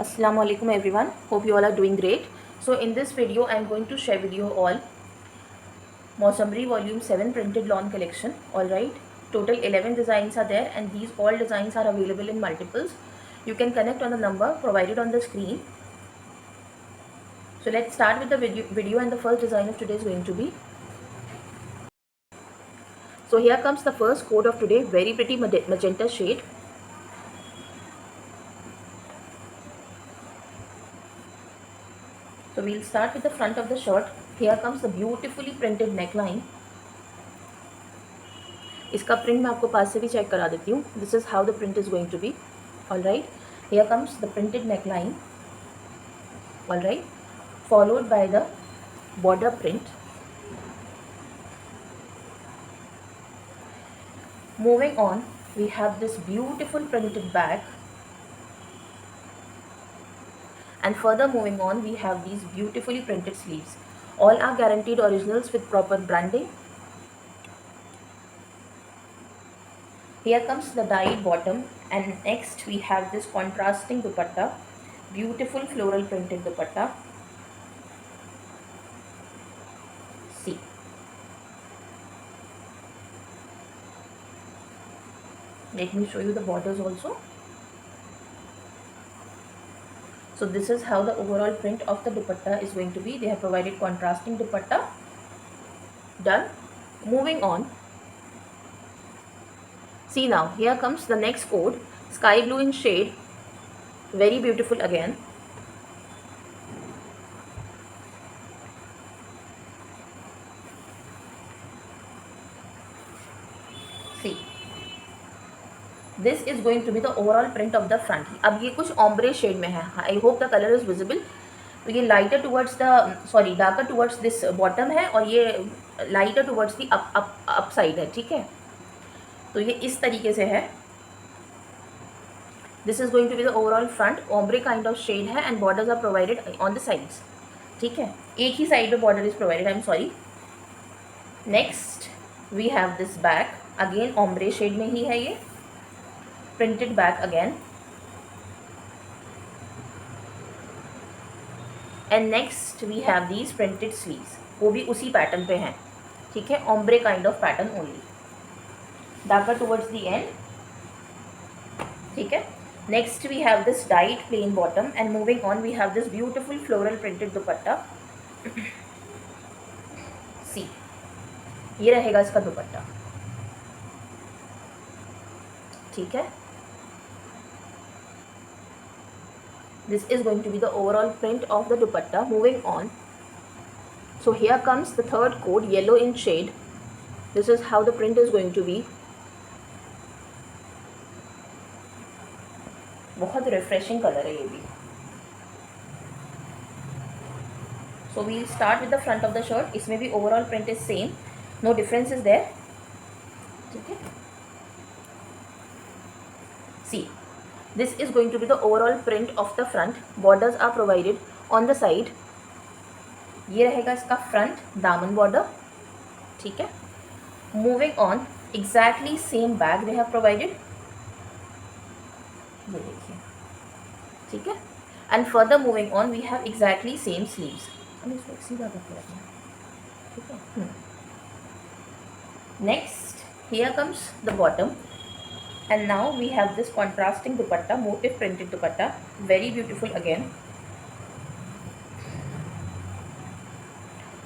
Assalamu alaikum everyone. Hope you all are doing great. So in this video I am going to share with you all Mosambri volume 7 printed lawn collection. Alright. Total 11 designs are there and these all designs are available in multiples. You can connect on the number provided on the screen. So let's start with the video and the first design of today is going to be. So here comes the first code of today. Very pretty magenta shade. So we'll start with the front of the shirt. Here comes the beautifully printed neckline. इसका print मैं आपको पास से भी check करा देती हूँ. This is how the print is going to be. All right, here comes the printed neckline. All right, followed by the border print. Moving on, we have this beautiful printed bag, and further moving on we have these beautifully printed sleeves. All are guaranteed originals with proper branding. Here comes the dyed bottom, and next we have this contrasting dupatta, beautiful floral printed dupatta. See, let me show you the borders also. So this is how the overall print of the dupatta is going to be. They have provided contrasting dupatta. Done. Moving on. See now, here comes the next code, sky blue in shade. Very beautiful again. See, this is going to be the overall print of the front. अब ये कुछ ombre shade में है. I hope the color is visible. तो ये lighter towards the darker towards this bottom है और ये lighter towards the up side है. ठीक है, तो ये इस तरीके से है. This is going to be the overall front. Ombre kind of shade है and borders are provided on the sides. ठीक है, एक ही साइड पे border is provided. I'm sorry. Next we have this back. Again ombre shade में ही है ये. Printed back again. And next we have these printed sleeves. वो भी उसी पैटर्न पे हैं. ठीक है, ombre kind of pattern only. Darker towards the end. ठीक है. Next we have this dyed plain bottom, and moving on we have this beautiful floral printed dupatta. See, ये रहेगा इसका दुपट्टा. ठीक है, this is going to be the overall print of the dupatta. Moving on, so here comes the third code, yellow in shade. This is how the print is going to be. बहुत refreshing colour है ये भी. So we'll start with the front of the shirt. इसमें भी overall print is same, no difference is there. ठीक है, see, this is going to be the overall print of the front. Borders are provided on the side. ये रहेगा इसका front दामन border. ठीक है, moving on, exactly same back they have provided. ये देखिए. ठीक है, and further moving on we have exactly same sleeves. सीधा करके. ठीक है, next here comes the bottom, and now we have this contrasting dupatta, motif printed dupatta. Very beautiful again.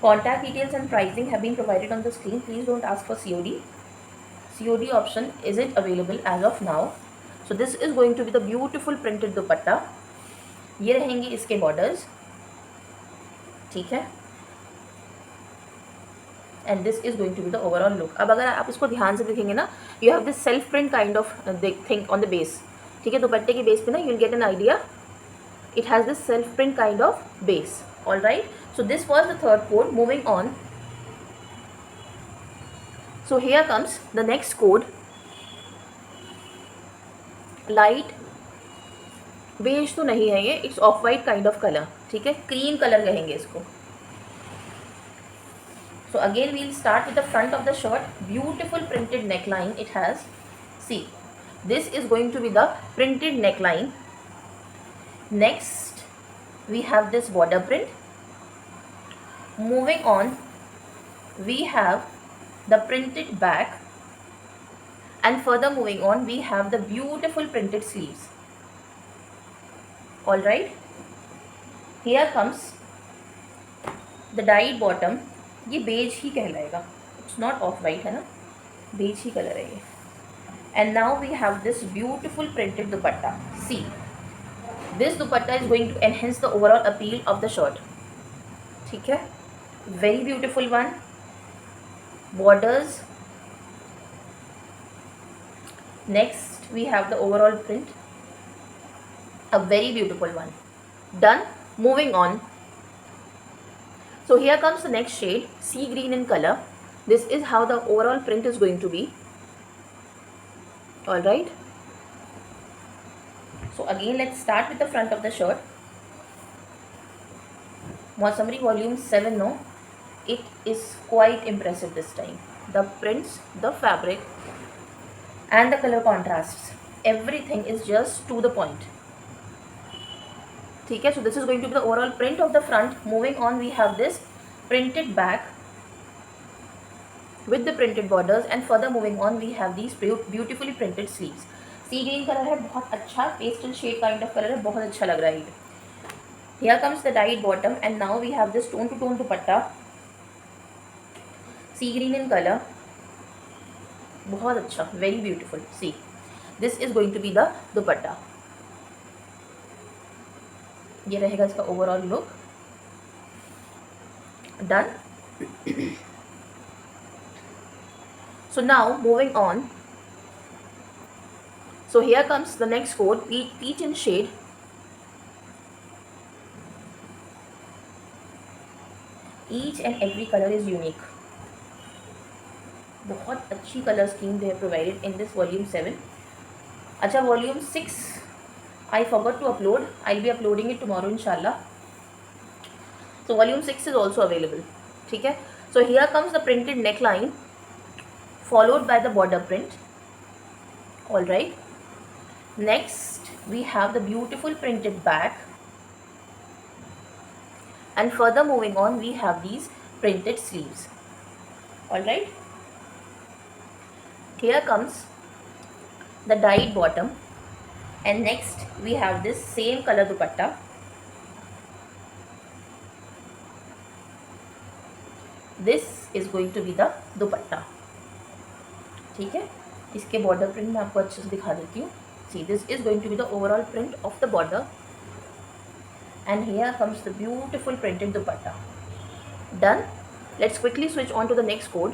Contact details and pricing have been provided on the screen. Please don't ask for COD. COD option isn't available as of now. So this is going to be the beautiful printed dupatta. ये रहेंगे इसके borders. ठीक है, and this is going to be the overall look. अब अगर आप इसको ध्यान से देखेंगे ना, you have this self print kind of thing on the base. ठीक है, दुपट्टे के बेस पे ना you'll get an idea. It has this self print kind of base. All right. So this was the third code. Moving on. So here comes the next code. Light beige तो नहीं है ये, it's off white kind of colour. ठीक है, cream colour कहेंगे इसको. So again we'll start with the front of the shirt. Beautiful printed neckline it has. See, this is going to be the printed neckline. Next we have this border print. Moving on, we have the printed back, and further moving on, we have the beautiful printed sleeves. All right, here comes the dyed bottom. ये beige ही कहलाएगा, it's not off white है ना, beige ही colour है ये. And now we have this beautiful printed dupatta. See, this dupatta is going to enhance the overall appeal of the shirt. ठीक है, very beautiful one. Borders. Next we have the overall print, a very beautiful one. Done. Moving on. So here comes the next shade, sea green in color. This is how the overall print is going to be. All right. So again, let's start with the front of the shirt. Mausamri volume 7, no, it is quite impressive this time. The prints, the fabric and the color contrasts, everything is just to the point. ठीक है, so this is going to be the overall print of the front. Moving on, we have this printed back with the printed borders, and further moving on, we have these beautifully printed sleeves. Sea green color है, बहुत अच्छा pastel shade kind of color है, बहुत अच्छा लग रहा है ये. Here comes the dyed bottom, and now we have this tone to tone dupatta, sea green in color, बहुत अच्छा, very beautiful. See, this is going to be the dupatta. ये रहेगा इसका overall look. Done. So now moving on. So here comes the next code, peach in shade. Each and every color is unique. बहुत अच्छी colour scheme they have provided in this volume 7. अच्छा, volume 6 I forgot to upload. I'll be uploading it tomorrow inshallah. So volume 6 is also available. ठीक है. So here comes the printed neckline followed by the border print. All right. Next we have the beautiful printed back, and further moving on, we have these printed sleeves. All right. Here comes the dyed bottom, and next we have this same color dupatta. This is going to be the dupatta. ठीक है, इसके border print मैं आपको अच्छे से दिखा देती हूँ. See, this is going to be the overall print of the border, and here comes the beautiful printed dupatta. Done. Let's quickly switch on to the next code.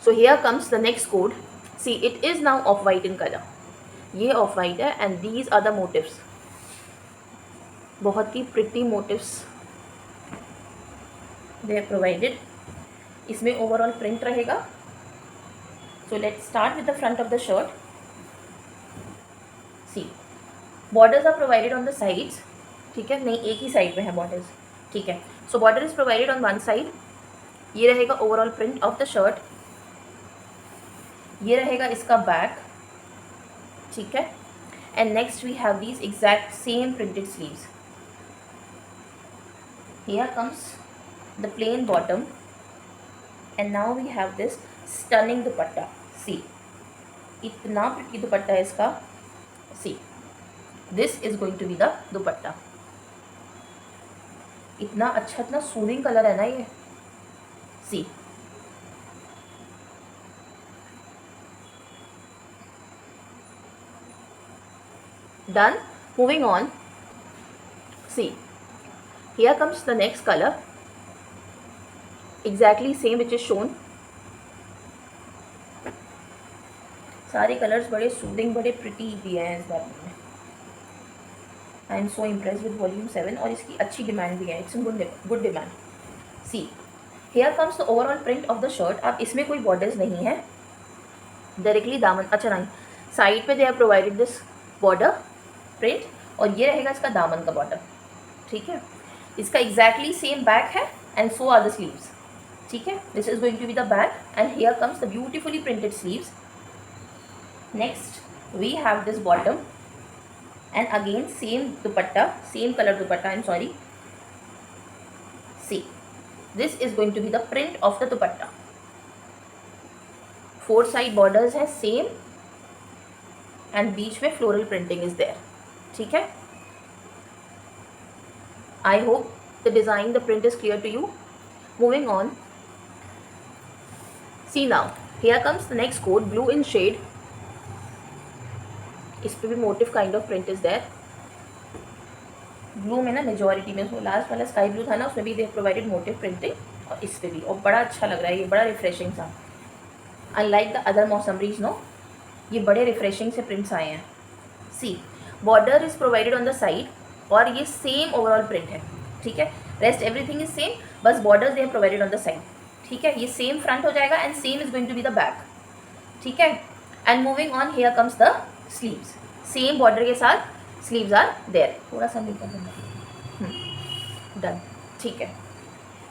So here comes the next code. See, it is now off white in color. ये off white है, and these are the motifs. बहुत ही pretty motifs they have provided. इसमें overall print रहेगा. So let's start with the front of the shirt. See, borders are provided on the sides. ठीक है, नहीं एक ही side में है borders. ठीक है, so border is provided on one side. ये रहेगा overall print of the shirt. ये रहेगा इसका बैक. ठीक है, and next we have these exact same printed sleeves. Here comes the plain bottom, and now we have this stunning dupatta. See, इतना pretty दुपट्टा है इसका. See, this is going to be the दुपट्टा. इतना अच्छा, इतना soothing colour है ना ये. See, done. Moving on. See, here comes the next color, exactly same which is shown. सारे कलर्स बड़े सूदिंग, बड़े प्रिटी दिए हैं इस बार में. I am so impress with volume 7, और इसकी अच्छी डिमांड भी है. It's good demand. See, here comes the overall print of the shirt. अब इसमें कोई बॉर्डर्स नहीं है, डायरेक्टली दामन. अच्छा नहीं, साइड पे दे have provided this border print, और ये रहेगा इसका दामन का बॉर्डर. ठीक है, इसका एग्जैक्टली सेम बैक है, and so are the sleeves. ठीक है, this is going to be the back, and here comes the beautifully printed sleeves. Next we have this bottom, and again same dupatta, same color dupatta, I'm sorry. See, this is going to be the print of the dupatta. 4 side borders है same and बीच में floral printing is there. ठीक है, I hope the design, the print is clear to you. Moving on, see now, here comes the next code, blue in shade. इस पे भी motif kind of print is there. Blue में ना majority में, उसमें last वाला sky blue था ना, उसमें भी दे प्रोवाइडेड मोटिव प्रिंटिंग, और इस पे भी, और बड़ा अच्छा लग रहा है, ये बड़ा रिफ्रेशिंग सा. Unlike the other Mausummeries no, ये बड़े रिफ्रेशिंग से प्रिंट्स आए हैं. See, border is provided on the side, और ये सेम ओवरऑल प्रिंट है. ठीक है, रेस्ट एवरीथिंग इज सेम, बस borders they have provided on the side. ठीक है, ये सेम फ्रंट हो जाएगा and same is going to be the back. ठीक है, and moving on, here comes the sleeves. Same border के साथ स्लीव्स आर देयर. थोड़ा सा मिल कर डन. ठीक है,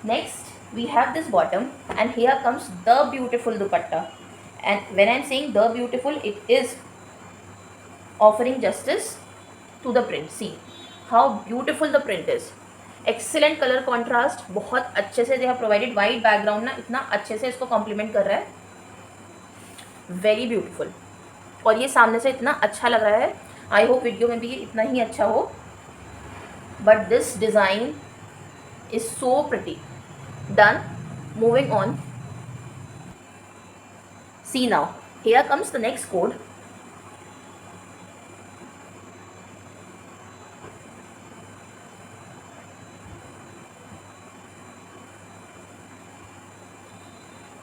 next we have this bottom and here comes the beautiful dupatta. And when I am saying the beautiful, it is offering justice to the print. See how beautiful the print is. Excellent colour contrast, बहुत अच्छे से they have provided. White background ना इतना अच्छे से इसको complement कर रहा है, वेरी ब्यूटिफुल. और ये सामने से इतना अच्छा लग रहा है. आई होप वीडियो में भी ये इतना ही अच्छा हो, but this design is so pretty. Done. Moving on, see now, here comes the next code.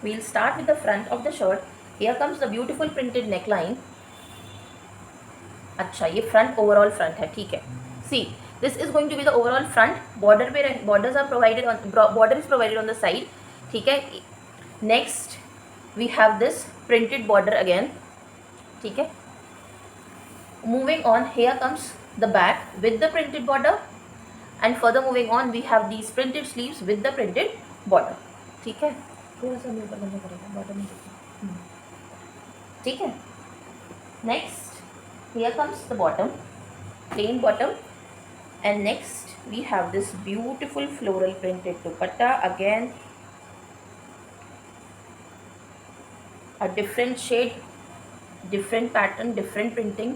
We'll start with the front of the shirt. Here comes the beautiful printed neckline. अच्छा, ये front, overall front है. ठीक है, see this is going to be the overall front. Border पे borders are provided on, border is provided on the side. ठीक है, next we have this printed border again. ठीक है, moving on, here comes the back with the printed border, and further moving on we have these printed sleeves with the printed border. ठीक है, थोड़ा सा ऊपर करना पड़ेगा, बॉर्डर में. ठीक है, next here comes the bottom, plain bottom, and next we have this beautiful floral printed dupatta. Again a different shade, different pattern, different printing.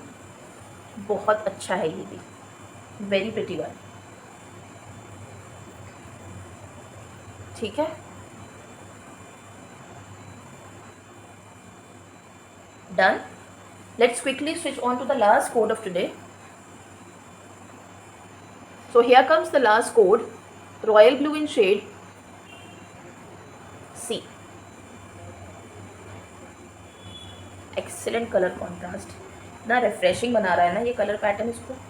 बहुत अच्छा है ये भी, very pretty one. ठीक है, done. Let's quickly switch on to the last code of today. So here comes the last code, royal blue in shade. See, excellent color contrast, ना refreshing बना रहा है ना ये color pattern इसको.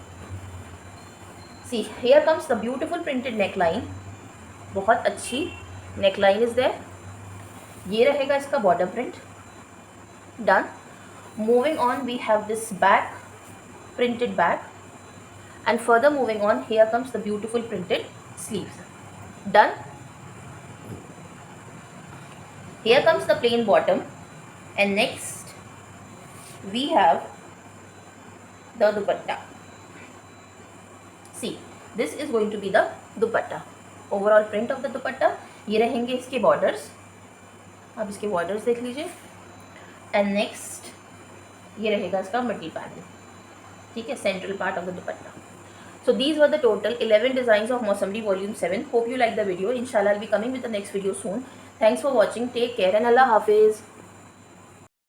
See, here comes the beautiful printed neckline. बहुत अच्छी neckline is there. ये रहेगा इसका border print. Done. Moving on, we have this back, printed back, and further moving on, here comes the beautiful printed sleeves. Done. Here comes the plain bottom, and next we have the dupatta. See, this is going to be the dupatta. Overall print of the dupatta. ये रहेंगे इसके borders. आप इसके borders देख लीजिए. And next ये रहेगा इसका मिडिल पैनल. ठीक है, central part of the dupatta. So these were the total 11 designs of Mausummery volume 7. Hope you like the video. इंशाल्लाह I will be coming with the next video soon. Thanks for watching. Take care and अल्लाह हाफिज़.